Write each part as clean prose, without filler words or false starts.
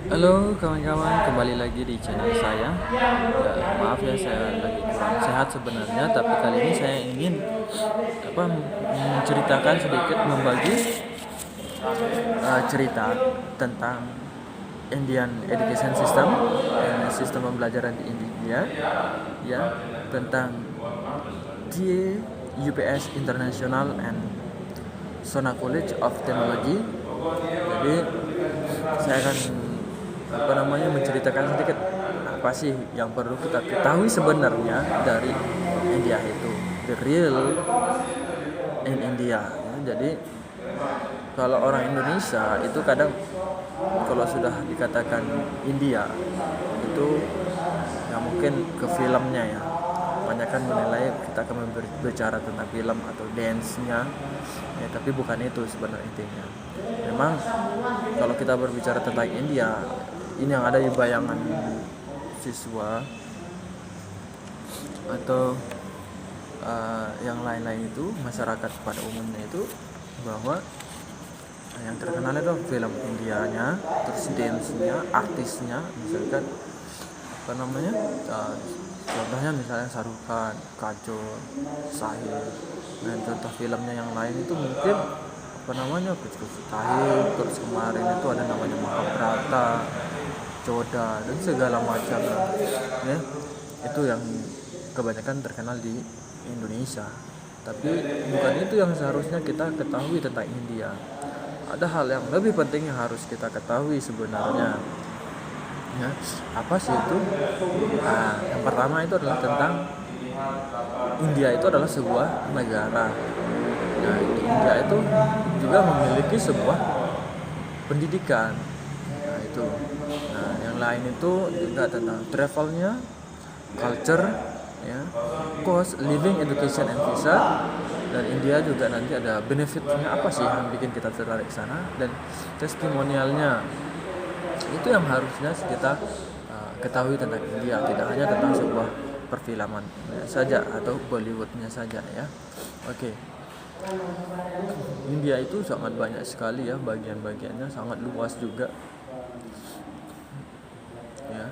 Halo kawan-kawan, kembali lagi di channel saya. Maaf ya, saya lagi kurang sehat sebenarnya, tapi kali ini saya ingin menceritakan sedikit, membagi cerita tentang Indian Education System, sistem pembelajaran di India, ya, tentang DA UPS International and Sona College of Technology. Jadi saya akan menceritakan sedikit apa sih yang perlu kita ketahui sebenarnya dari India itu, the real in India, ya. Jadi kalau orang Indonesia itu kadang kalau sudah dikatakan India itu ya mungkin ke filmnya, ya, banyak kan menilai kita akan berbicara tentang film atau dance-nya, ya, tapi bukan itu sebenarnya intinya. Memang kalau kita berbicara tentang India, ini yang ada di bayangan siswa atau yang lain-lain itu, masyarakat pada umumnya itu, bahwa yang terkenal itu film Indianya, terus dance-nya, artisnya, misalkan contohnya misalnya Shahrukh Khan, Kajol, Sahil. Dan contoh filmnya yang lain itu mungkin Kuch Kuch Tahir, terus kemarin itu ada namanya Mahabharata, Joda, dan segala macam, ya. Itu yang kebanyakan terkenal di Indonesia. Tapi bukan itu yang seharusnya kita ketahui tentang India. Ada hal yang lebih penting yang harus kita ketahui sebenarnya, ya. Apa sih itu? Yang pertama itu adalah tentang India itu adalah sebuah negara. Nah, India itu juga memiliki sebuah pendidikan. Nah, itu. Nah, yang lain itu juga tentang travelnya, culture, ya, cost, living, education, and visa. Dan India juga nanti ada benefitnya apa sih yang bikin kita tertarik sana, dan testimonialnya. Itu yang harusnya kita ketahui tentang India, tidak hanya tentang sebuah perfilman saja atau Bollywoodnya saja, ya. Oke. India itu sangat banyak sekali, ya, bagian-bagiannya sangat luas juga, ya.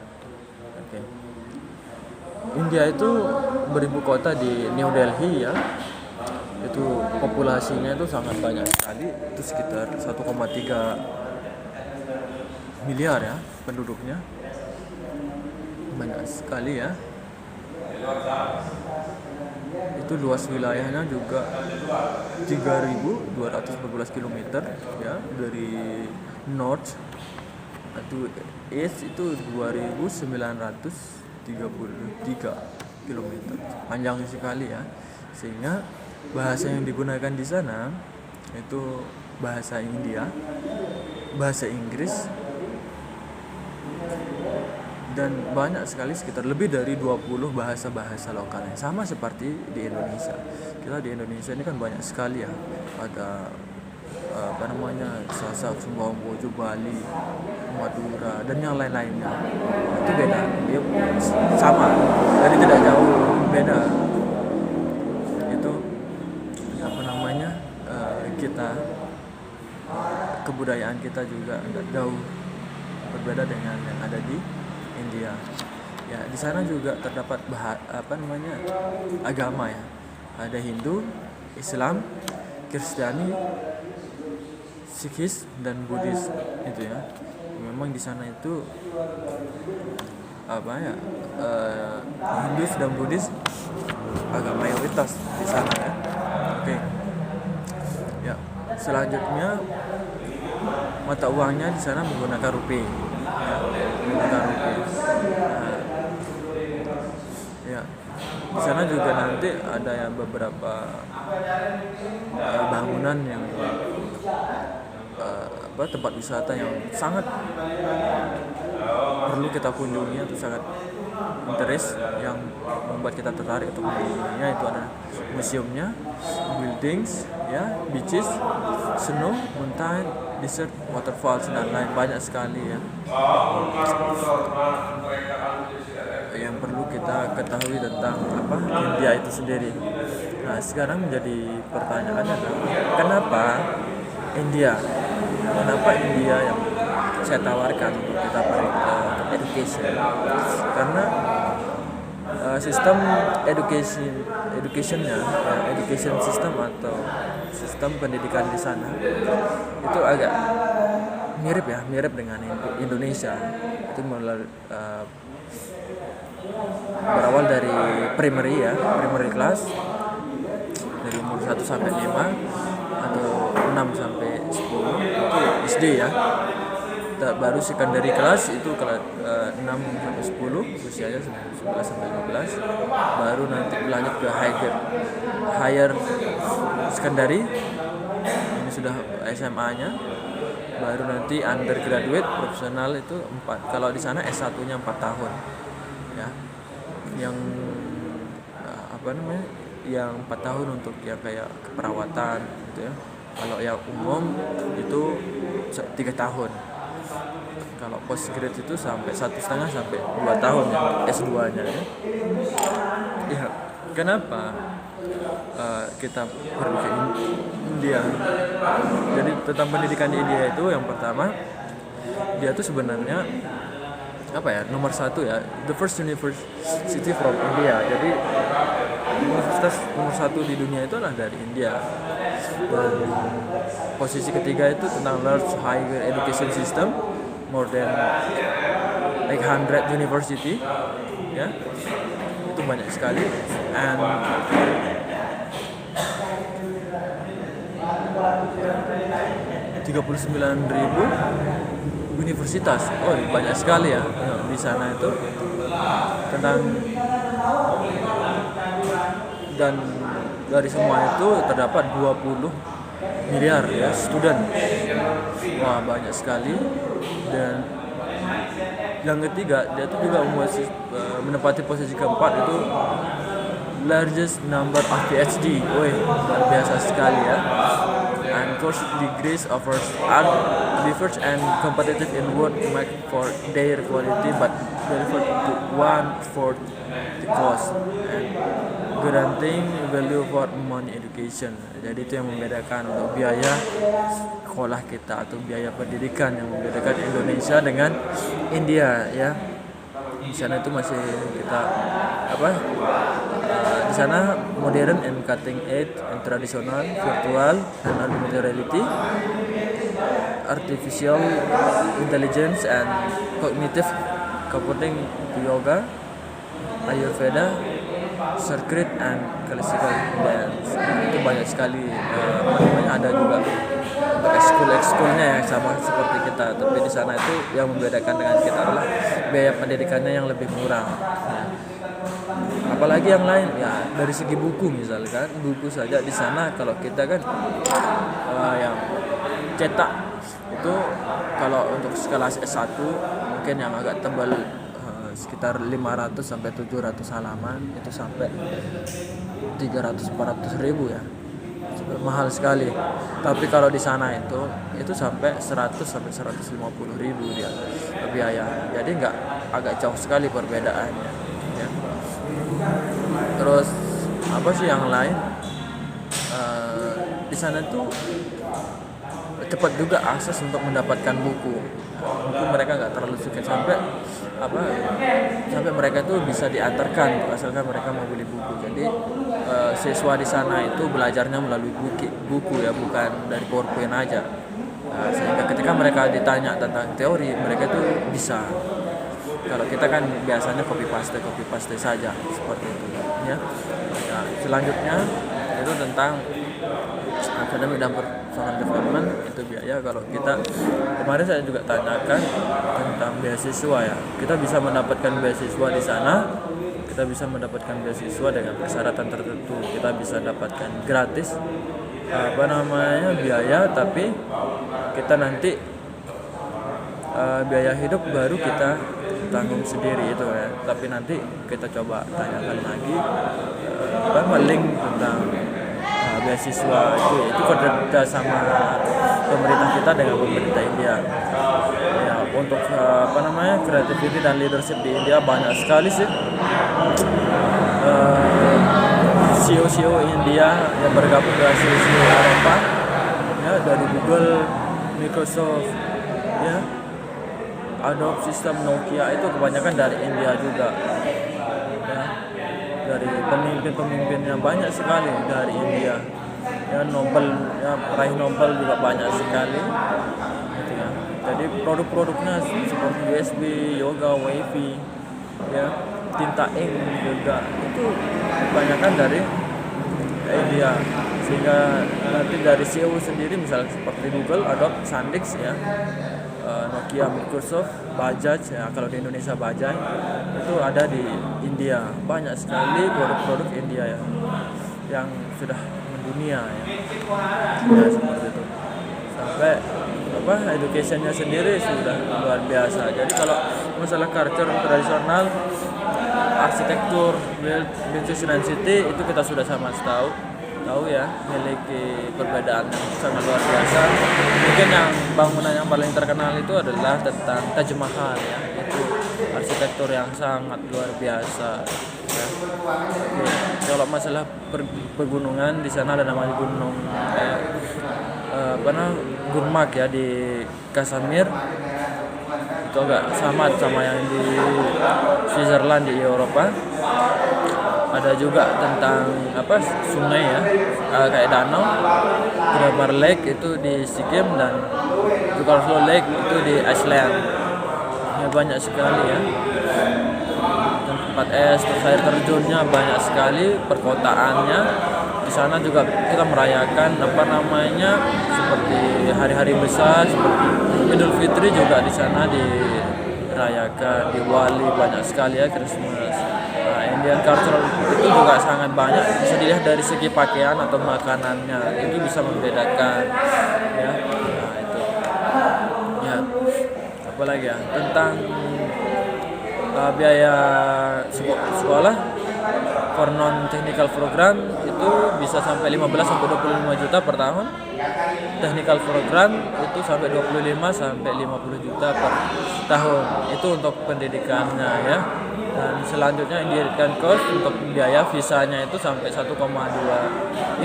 Oke. India itu beribu kota di New Delhi, ya. Itu populasinya itu sangat banyak sekali, itu sekitar 1,3 miliar, ya, penduduknya. Banyak sekali, ya. Itu luas wilayahnya juga 3.214 km, ya, dari north atau east itu 2.933 km, panjang sekali, ya. Sehingga bahasa yang digunakan di sana itu bahasa India, bahasa Inggris, dan banyak sekali, sekitar lebih dari 20 bahasa-bahasa lokalnya, sama seperti di Indonesia. Kita di Indonesia ini kan banyak sekali, ya, ada Sasak, Sumbawa, Bojo, Bali, Madura, dan yang lain-lainnya. Itu beda, dia sama, jadi tidak jauh beda. Itu kita kebudayaan kita juga tidak jauh berbeda dengan yang ada di India. Ya, di sana juga terdapat agama, ya. Ada Hindu, Islam, Kristiani, Sikhis, dan Buddhis, itu, ya. Memang di sana itu Hindu dan Buddhis agama mayoritas di sana, ya. Oke. Ya, selanjutnya mata uangnya di sana menggunakan rupiah, ya, Nah, ya, di sana juga nanti ada yang beberapa bangunan yang tempat wisata yang sangat perlu kita kunjungi, atau sangat interest, yang membuat kita tertarik untuk mengunjunginya. Itu ada museumnya, buildings, ya, beaches, snow, mountain, desert, waterfalls, dan lain banyak sekali, ya, yang perlu kita ketahui tentang India itu sendiri. Nah, sekarang menjadi pertanyaannya, kenapa India? Kenapa India yang saya tawarkan untuk kita education, karena sistem education system atau sistem pendidikan di sana itu agak mirip dengan Indonesia. Itu berawal dari primary class, dari umur 1 sampai 5 atau 6 sampai 10 itu SD ya. Baru secondary class itu kelas 6 sampai 10, usianya 11 sampai 15. Baru nanti lanjut ke higher secondary, ini sudah SMA-nya. Baru nanti undergraduate profesional itu 4. Kalau di sana S1-nya 4 tahun. Ya. Yang yang 4 tahun untuk yang kayak keperawatan gitu ya. Kalau yang umum itu 3 tahun. Kalau postgrad itu sampai 1,5 sampai 2 tahun ya, S2-nya ya. Ya, kenapa kita perlu ke India? Jadi tentang pendidikan di India itu, yang pertama, dia tuh sebenarnya nomor 1 ya, the first university from India. Jadi universitas nomor 1 di dunia itu adalah dari India. Dan posisi ketiga itu tentang large higher education system, more than 100 university ya, itu banyak sekali. And 39.000 universitas. Banyak sekali ya di sana itu. Dan dari semua itu terdapat 20 miliar ya student. Wah, banyak sekali. Dan yang ketiga, dia itu juga menempati posisi keempat, itu largest number of PhD. Luar biasa sekali ya. And course degrees offers are diverse and competitive in world market for their quality, but delivered to 1/4 the cost and granting value for money education. Jadi itu yang membedakan untuk biaya sekolah kita atau biaya pendidikan, yang membedakan Indonesia dengan India ya. Di sana itu masih kita di sana modern and cutting edge and traditional, virtual and augmented reality, artificial intelligence and cognitive computing, yoga, Ayurveda, circuit and classical dance. Itu banyak sekali ada juga ekskul-ekskulnya yang sama seperti kita, tapi di sana itu yang membedakan dengan kita adalah biaya pendidikannya yang lebih murah ya. Apalagi yang lain ya, dari segi buku misalkan, buku saja di sana kalau kita kan yang cetak itu, kalau untuk kelas S1 mungkin yang agak tebal sekitar 500 sampai 700 halaman, itu sampai 300-400 ribu ya, mahal sekali. Tapi kalau di sana itu sampai 100 sampai 150 ribu dia biaya. Jadi agak jauh sekali perbedaannya ya. Terus yang lain, di sana tuh cepat juga akses untuk mendapatkan buku. Buku mereka nggak terlalu suka, sampai mereka tuh bisa diantarkan asalkan mereka mau beli buku. Jadi siswa di sana itu belajarnya melalui buku ya, bukan dari PowerPoint aja. Sehingga ketika mereka ditanya tentang teori, mereka tuh bisa. Kalau kita kan biasanya copy paste saja seperti itu ya. Selanjutnya itu tentang academic dan performance development, itu biaya. Kalau kita kemarin saya juga tanyakan tentang beasiswa ya, kita bisa mendapatkan beasiswa di sana, kita bisa mendapatkan beasiswa dengan persyaratan tertentu. Kita bisa dapatkan gratis biaya, tapi kita nanti biaya hidup baru kita tanggung sendiri itu ya. Tapi nanti kita coba tanyakan lagi link tentang beasiswa itu kerja sama pemerintah kita dengan pemerintah India ya. Untuk creativity dan leadership di India banyak sekali sih. CEO India yang bergabung dengan CEO Eropa ya, dari Google, Microsoft ya, Adobe sistem Nokia itu kebanyakan dari India juga ya, dari pemimpin-pemimpinnya banyak sekali dari India ya, Nobel ya, peraih Nobel juga banyak sekali gitu ya. Jadi produk-produknya seperti USB, Yoga, WiFi ya, tinta ink juga itu kebanyakan dari India, sehingga nanti dari CEO sendiri misalnya seperti Google, Adobe, Sandisk ya, Nokia, Microsoft, Bajaj ya, kalau di Indonesia Bajaj itu ada di India. Banyak sekali produk-produk India ya yang sudah mendunia ya. Ya seperti itu. Sampai educationnya sendiri sudah luar biasa. Jadi kalau masalah culture tradisional, arsitektur, business identity itu kita sudah sama tahu ya, memiliki perbedaan yang sangat luar biasa. Mungkin yang bangunan yang paling terkenal itu adalah tentang Taj Mahal ya, itu arsitektur yang sangat luar biasa ya. Kalau masalah pegunungan, di sana ada namanya gunung Gurmak ya di Kashmir, itu agak sama yang di Switzerland di Eropa. Ada juga tentang sungai ya, kayak danau, Grammar Lake itu di Sikkim dan Jukolslo Lake itu di Iceland ya, banyak sekali ya, dan tempat es, terus air terjunnya banyak sekali, perkotaannya di sana juga kita merayakan seperti hari-hari besar seperti Idul Fitri juga di sana dirayakan, di Bali banyak sekali ya, Christmas. Indian culture itu juga sangat banyak, bisa dilihat dari segi pakaian atau makanannya, itu bisa membedakan ya. Nah itu ya, apalagi ya tentang biaya sekolah for non technical program itu bisa sampai 15 sampai 25 juta per tahun. Technical program itu sampai 25 sampai 50 juta per tahun. Itu untuk pendidikannya ya. Dan selanjutnya Indian course untuk biaya visanya itu sampai 1,2.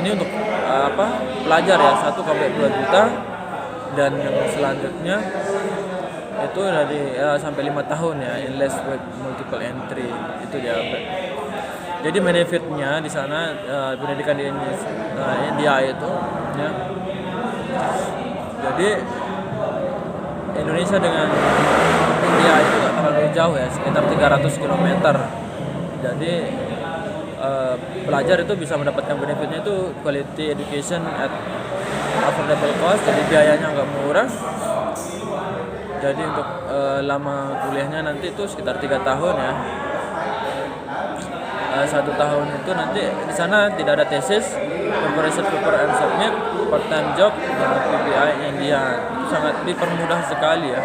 Ini untuk pelajar ya, 1,2 juta. Dan yang selanjutnya itu dari sampai 5 tahun ya, English with multiple entry itu dia. Jadi benefitnya di sana pendidikan di India itu ya. Jadi Indonesia dengan India itu nggak terlalu jauh ya, sekitar 300 km. Jadi pelajar itu bisa mendapatkan benefitnya itu quality education at affordable cost, jadi biayanya nggak murah. Jadi untuk lama kuliahnya nanti itu sekitar 3 tahun ya. 1 tahun itu nanti di sana tidak ada tesis, preparation paper and submit, part time job, dan PPI India. Itu sangat dipermudah sekali ya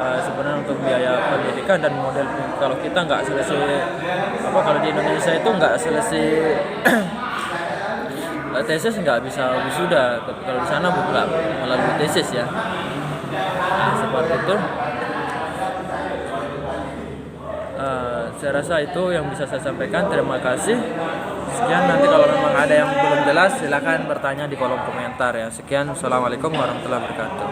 sebenarnya untuk biaya pendidikan dan model. Kalau kita nggak selesai kalau di Indonesia itu nggak selesai tesis nggak bisa wisuda, tapi kalau di sana bukan melalui tesis ya. Nah, seperti itu. Saya rasa itu yang bisa saya sampaikan. Terima kasih. Sekian, nanti kalau memang ada yang belum jelas silakan bertanya di kolom komentar ya. Sekian, assalamualaikum warahmatullahi wabarakatuh.